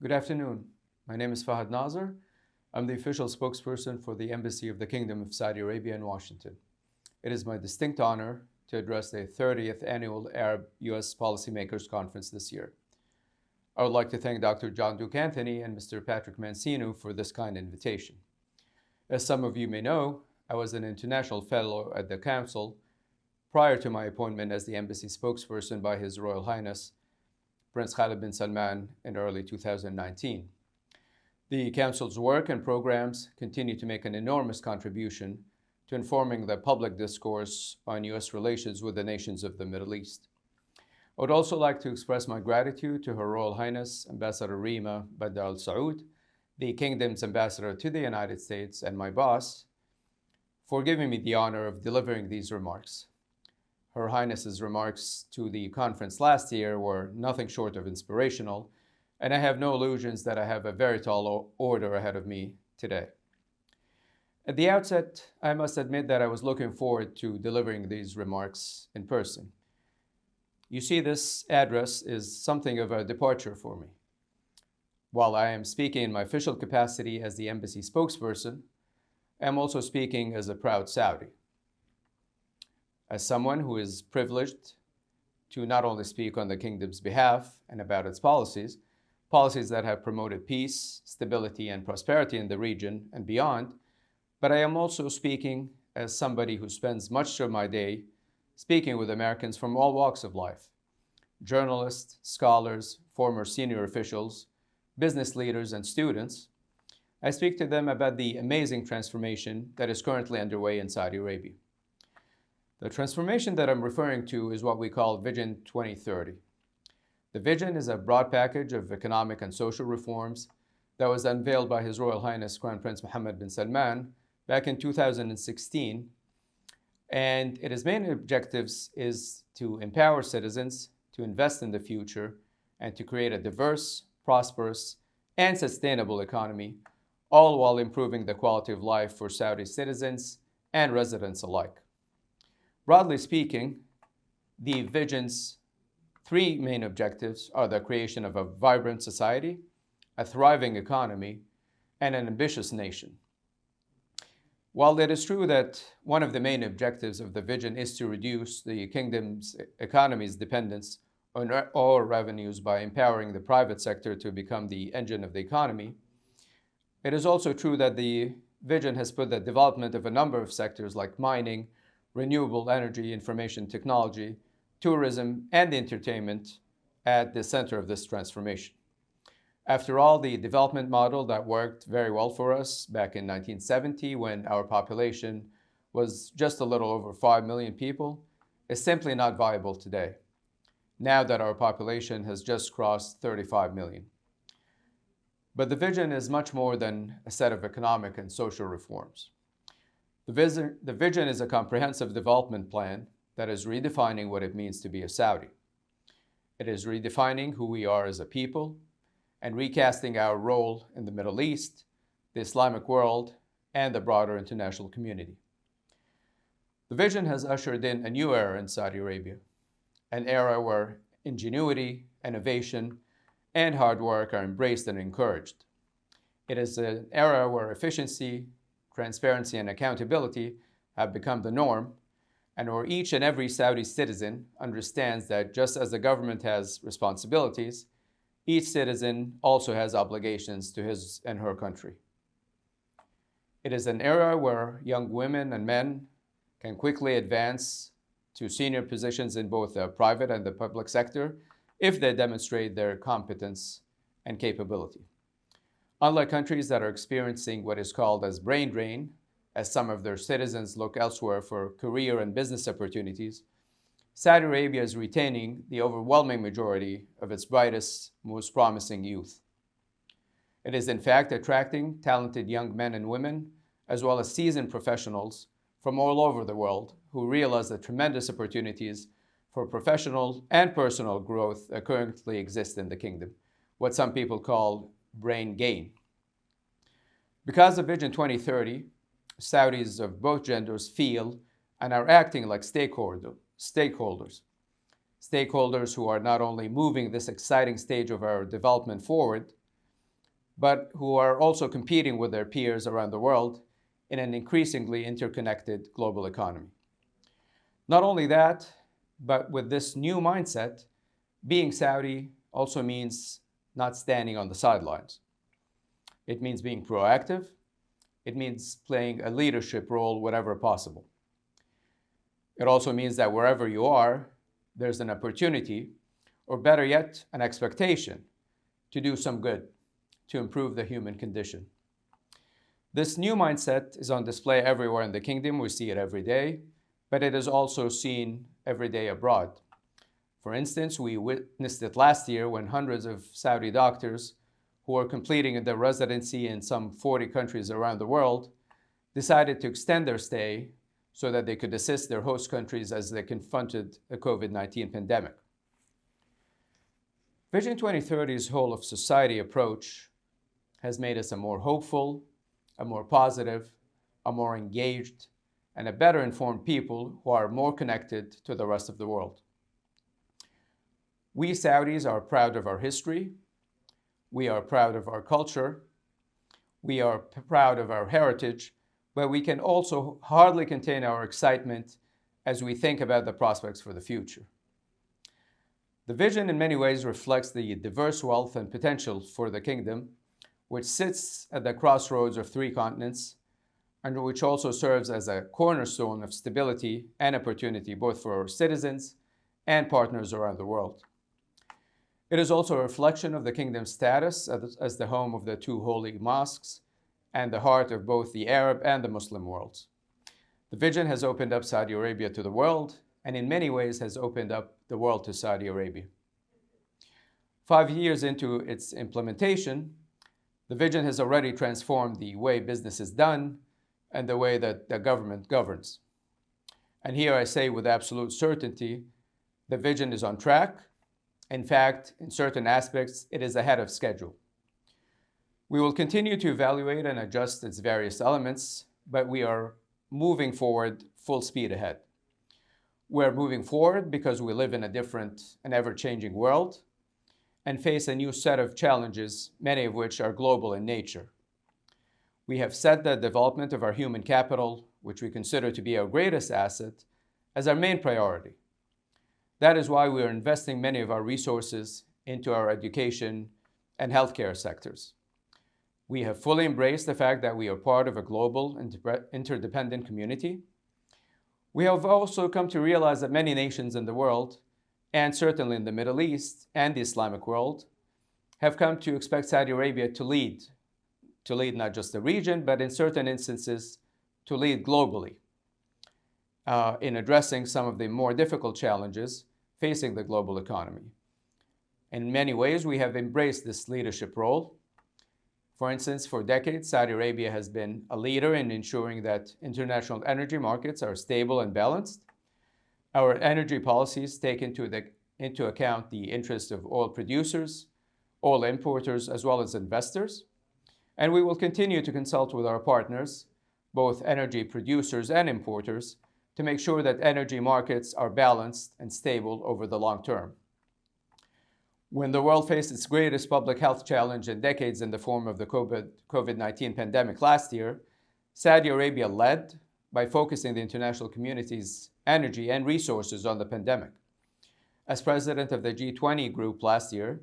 Good afternoon. My name is Fahad Nazer. I'm the official spokesperson for the Embassy of the Kingdom of Saudi Arabia in Washington. It is my distinct honor to address the 30th Annual Arab-U.S. Policymakers Conference this year. I would like to thank Dr. John Duke Anthony and Mr. Patrick Mancino for this kind invitation. As some of you may know, I was an international fellow at the Council prior to my appointment as the Embassy spokesperson by His Royal Highness Prince Khalid bin Salman in early 2019. The Council's work and programs continue to make an enormous contribution to informing the public discourse on U.S. relations with the nations of the Middle East. I would also like to express my gratitude to Her Royal Highness Ambassador Rima Badr Al Saud, the Kingdom's ambassador to the United States, and my boss, for giving me the honor of delivering these remarks. Her Highness's remarks to the conference last year were nothing short of inspirational, and I have no illusions that I have a very tall order ahead of me today. At the outset, I must admit that I was looking forward to delivering these remarks in person. You see, this address is something of a departure for me. While I am speaking in my official capacity as the embassy spokesperson, I am also speaking as a proud Saudi. As someone who is privileged to not only speak on the kingdom's behalf and about its policies that have promoted peace, stability, and prosperity in the region and beyond, but I am also speaking as somebody who spends much of my day speaking with Americans from all walks of life: journalists, scholars, former senior officials, business leaders, and students. I speak to them about the amazing transformation that is currently underway in Saudi Arabia. The transformation that I'm referring to is what we call Vision 2030. The vision is a broad package of economic and social reforms that was unveiled by His Royal Highness Crown Prince Mohammed bin Salman back in 2016. And its main objectives is to empower citizens, to invest in the future, and to create a diverse, prosperous, and sustainable economy, all while improving the quality of life for Saudi citizens and residents alike. Broadly speaking, the vision's three main objectives are the creation of a vibrant society, a thriving economy, and an ambitious nation. While it is true that one of the main objectives of the vision is to reduce the kingdom's economy's dependence on oil revenues by empowering the private sector to become the engine of the economy, it is also true that the vision has put the development of a number of sectors like mining, renewable energy, information technology, tourism, and entertainment at the center of this transformation. After all, the development model that worked very well for us back in 1970, when our population was just a little over 5 million people, is simply not viable today, now that our population has just crossed 35 million. But the vision is much more than a set of economic and social reforms. The vision is a comprehensive development plan that is redefining what it means to be a Saudi. It is redefining who we are as a people and recasting our role in the Middle East, the Islamic world, and the broader international community. The vision has ushered in a new era in Saudi Arabia, an era where ingenuity, innovation, and hard work are embraced and encouraged. It is an era where efficiency, transparency, and accountability have become the norm, and where each and every Saudi citizen understands that just as the government has responsibilities, each citizen also has obligations to his and her country. It is an era where young women and men can quickly advance to senior positions in both the private and the public sector if they demonstrate their competence and capability. Unlike countries that are experiencing what is called as brain drain, as some of their citizens look elsewhere for career and business opportunities, Saudi Arabia is retaining the overwhelming majority of its brightest, most promising youth. It is in fact attracting talented young men and women, as well as seasoned professionals from all over the world who realize the tremendous opportunities for professional and personal growth that currently exist in the kingdom, what some people call brain gain. Because of Vision 2030, Saudis of both genders feel and are acting like stakeholders who are not only moving this exciting stage of our development forward, but who are also competing with their peers around the world in an increasingly interconnected global economy. Not only that, but with this new mindset, being Saudi also means not standing on the sidelines. It means being proactive. It means playing a leadership role wherever possible. It also means that wherever you are, there's an opportunity, or better yet, an expectation to do some good, to improve the human condition. This new mindset is on display everywhere in the kingdom. We see it every day, but it is also seen every day abroad. For instance, we witnessed it last year when hundreds of Saudi doctors who were completing their residency in some 40 countries around the world decided to extend their stay so that they could assist their host countries as they confronted the COVID-19 pandemic. Vision 2030's whole of society approach has made us a more hopeful, a more positive, a more engaged, and a better informed people who are more connected to the rest of the world. We Saudis are proud of our history. We are proud of our culture. We are proud of our heritage, but we can also hardly contain our excitement as we think about the prospects for the future. The vision in many ways reflects the diverse wealth and potential for the kingdom, which sits at the crossroads of 3 continents, and which also serves as a cornerstone of stability and opportunity both for our citizens and partners around the world. It is also a reflection of the kingdom's status as the home of the 2 holy mosques and the heart of both the Arab and the Muslim worlds. The vision has opened up Saudi Arabia to the world, and in many ways has opened up the world to Saudi Arabia. 5 years into its implementation, the vision has already transformed the way business is done and the way that the government governs. And here I say with absolute certainty, the vision is on track. In fact, in certain aspects, it is ahead of schedule. We will continue to evaluate and adjust its various elements, but we are moving forward full speed ahead. We're moving forward because we live in a different and ever-changing world and face a new set of challenges, many of which are global in nature. We have set the development of our human capital, which we consider to be our greatest asset, as our main priority. That is why we are investing many of our resources into our education and healthcare sectors. We have fully embraced the fact that we are part of a global and interdependent community. We have also come to realize that many nations in the world, and certainly in the Middle East and the Islamic world, have come to expect Saudi Arabia to lead not just the region, but in certain instances, to lead globally in addressing some of the more difficult challenges facing the global economy. In many ways, we have embraced this leadership role. For instance, for decades, Saudi Arabia has been a leader in ensuring that international energy markets are stable and balanced. Our energy policies take into account the interests of oil producers, oil importers, as well as investors. And we will continue to consult with our partners, both energy producers and importers, to make sure that energy markets are balanced and stable over the long term. When the world faced its greatest public health challenge in decades in the form of the COVID-19 pandemic last year, Saudi Arabia led by focusing the international community's energy and resources on the pandemic. As president of the G20 group last year,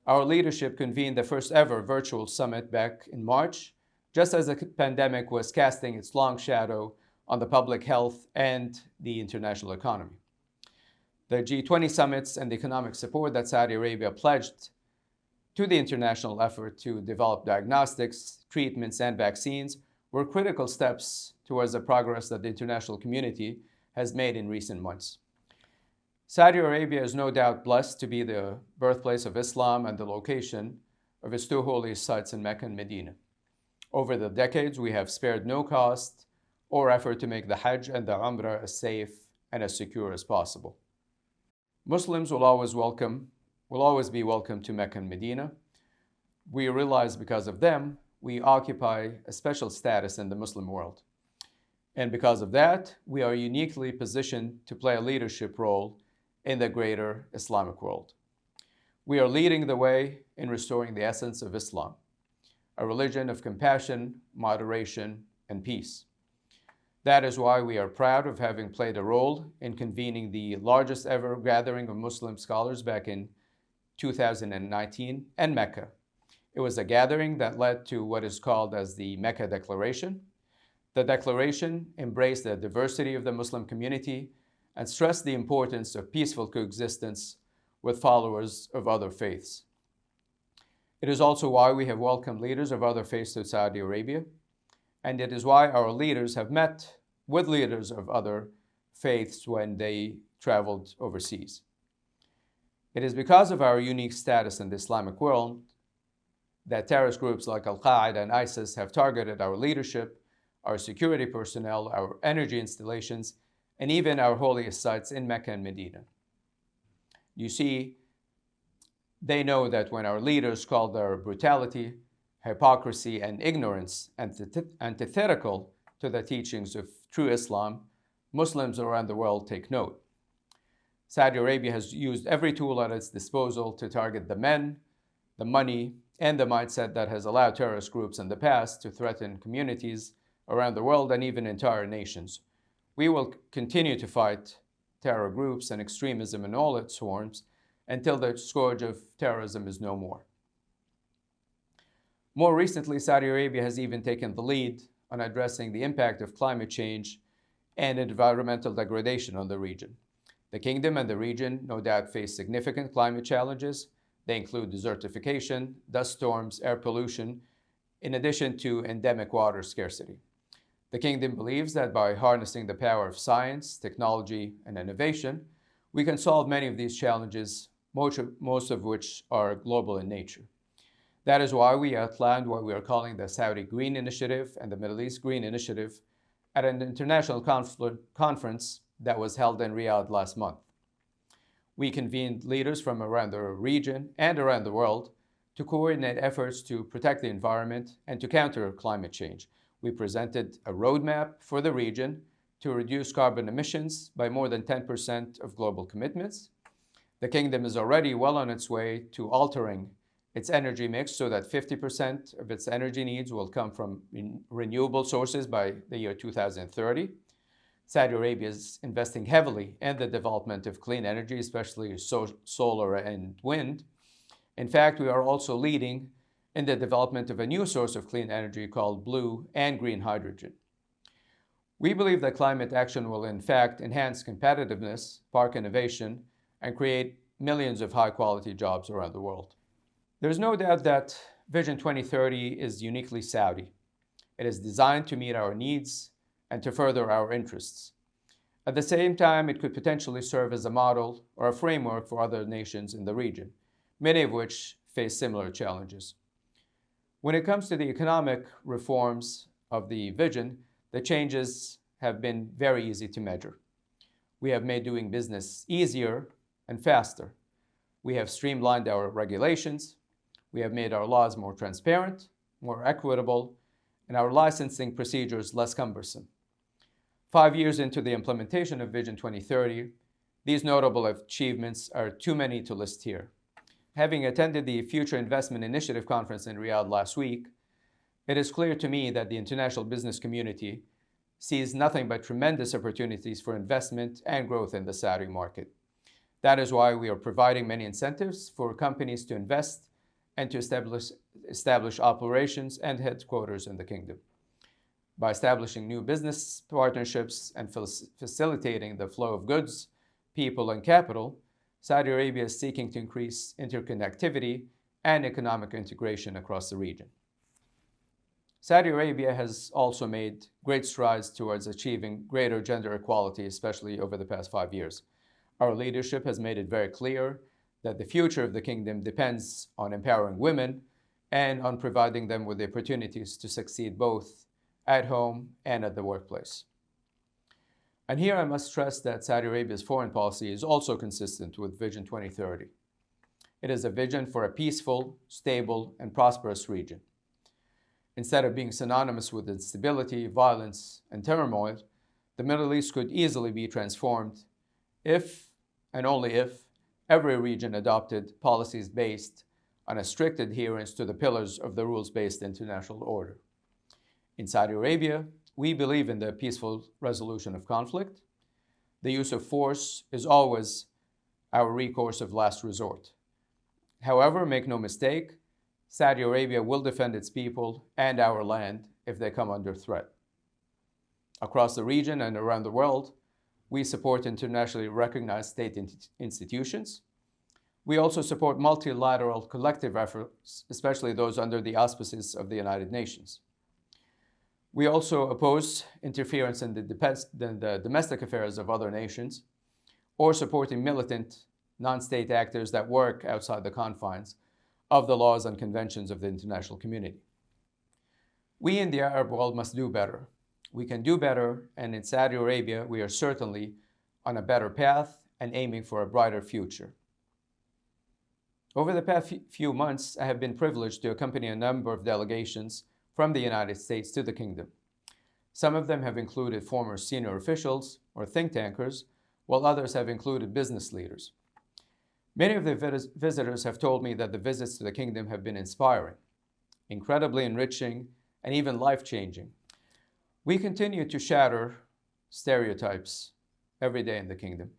our leadership convened the first ever virtual summit back in March, just as the pandemic was casting its long shadow on the public health and the international economy. The G20 summits and the economic support that Saudi Arabia pledged to the international effort to develop diagnostics, treatments, and vaccines were critical steps towards the progress that the international community has made in recent months. Saudi Arabia is no doubt blessed to be the birthplace of Islam and the location of its 2 holy sites in Mecca and Medina. Over the decades, we have spared no cost or effort to make the Hajj and the Umrah as safe and as secure as possible. Muslims will always be welcome to Mecca and Medina. We realize because of them, we occupy a special status in the Muslim world. And because of that, we are uniquely positioned to play a leadership role in the greater Islamic world. We are leading the way in restoring the essence of Islam. a religion of compassion, moderation, and peace. That is why we are proud of having played a role in convening the largest ever gathering of Muslim scholars back in 2019 in Mecca. It was a gathering that led to what is called as the Mecca Declaration. The declaration embraced the diversity of the Muslim community and stressed the importance of peaceful coexistence with followers of other faiths. It is also why we have welcomed leaders of other faiths to Saudi Arabia, and it is why our leaders have met with leaders of other faiths when they traveled overseas. It is because of our unique status in the Islamic world that terrorist groups like Al-Qaeda and ISIS have targeted our leadership, our security personnel, our energy installations, and even our holiest sites in Mecca and Medina. You see, they know that when our leaders call their brutality, hypocrisy, and ignorance antithetical to the teachings of true Islam, Muslims around the world take note. Saudi Arabia has used every tool at its disposal to target the men, the money, and the mindset that has allowed terrorist groups in the past to threaten communities around the world and even entire nations. We will continue to fight terror groups and extremism in all its forms until the scourge of terrorism is no more. More recently, Saudi Arabia has even taken the lead on addressing the impact of climate change and environmental degradation on the region. The kingdom and the region no doubt face significant climate challenges. They include desertification, dust storms, air pollution, in addition to endemic water scarcity. The kingdom believes that by harnessing the power of science, technology, and innovation, we can solve many of these challenges, most of which are global in nature. That is why we outlined what we are calling the Saudi Green Initiative and the Middle East Green Initiative at an international conference that was held in Riyadh last month. We convened leaders from around the region and around the world to coordinate efforts to protect the environment and to counter climate change. We presented a roadmap for the region to reduce carbon emissions by more than 10% of global commitments. The kingdom is already well on its way to altering its energy mix so that 50% of its energy needs will come from renewable sources by the year 2030. Saudi Arabia is investing heavily in the development of clean energy, especially solar and wind. In fact, we are also leading in the development of a new source of clean energy called blue and green hydrogen. We believe that climate action will in fact enhance competitiveness, spark innovation, and create millions of high-quality jobs around the world. There's no doubt that Vision 2030 is uniquely Saudi. It is designed to meet our needs and to further our interests. At the same time, it could potentially serve as a model or a framework for other nations in the region, many of which face similar challenges. When it comes to the economic reforms of the vision, the changes have been very easy to measure. We have made doing business easier and faster. We have streamlined our regulations. We have made our laws more transparent, more equitable, and our licensing procedures less cumbersome. 5 years into the implementation of Vision 2030, these notable achievements are too many to list here. Having attended the Future Investment Initiative conference in Riyadh last week, it is clear to me that the international business community sees nothing but tremendous opportunities for investment and growth in the Saudi market. That is why we are providing many incentives for companies to invest and to establish operations and headquarters in the kingdom. By establishing new business partnerships and facilitating the flow of goods, people, and capital, Saudi Arabia is seeking to increase interconnectivity and economic integration across the region. Saudi Arabia has also made great strides towards achieving greater gender equality, especially over the past 5 years. Our leadership has made it very clear that the future of the kingdom depends on empowering women and on providing them with the opportunities to succeed both at home and at the workplace. And here I must stress that Saudi Arabia's foreign policy is also consistent with Vision 2030. It is a vision for a peaceful, stable, and prosperous region. Instead of being synonymous with instability, violence, and turmoil, the Middle East could easily be transformed if, and only if, every region adopted policies based on a strict adherence to the pillars of the rules-based international order. In Saudi Arabia, we believe in the peaceful resolution of conflict. The use of force is always our recourse of last resort. However, make no mistake, Saudi Arabia will defend its people and our land if they come under threat. Across the region and around the world, we support internationally recognized state institutions. We also support multilateral collective efforts, especially those under the auspices of the United Nations. We also oppose interference in the domestic affairs of other nations or supporting militant non-state actors that work outside the confines of the laws and conventions of the international community. We in the Arab world must do better. We can do better, and in Saudi Arabia, we are certainly on a better path and aiming for a brighter future. Over the past few months, I have been privileged to accompany a number of delegations from the United States to the Kingdom. Some of them have included former senior officials or think tankers, while others have included business leaders. Many of the visitors have told me that the visits to the Kingdom have been inspiring, incredibly enriching, and even life-changing. We continue to shatter stereotypes every day in the Kingdom.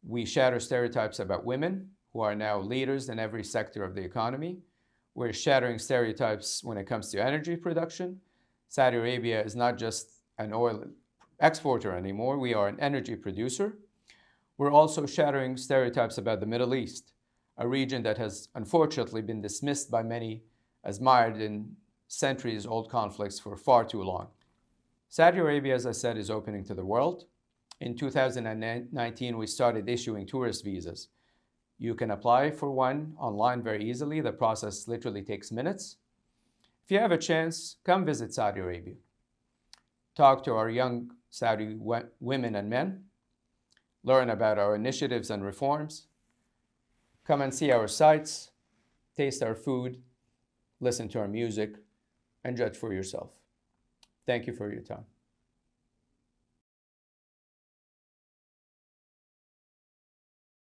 We shatter stereotypes about women, who are now leaders in every sector of the economy. We're shattering stereotypes when it comes to energy production. Saudi Arabia is not just an oil exporter anymore, we are an energy producer. We're also shattering stereotypes about the Middle East, a region that has unfortunately been dismissed by many as mired in centuries-old conflicts for far too long. Saudi Arabia, as I said, is opening to the world. In 2019, we started issuing tourist visas. You can apply for one online very easily. The process literally takes minutes. If you have a chance, come visit Saudi Arabia. Talk to our young Saudi women and men. Learn about our initiatives and reforms. Come and see our sites, taste our food, listen to our music, and judge for yourself. Thank you for your time.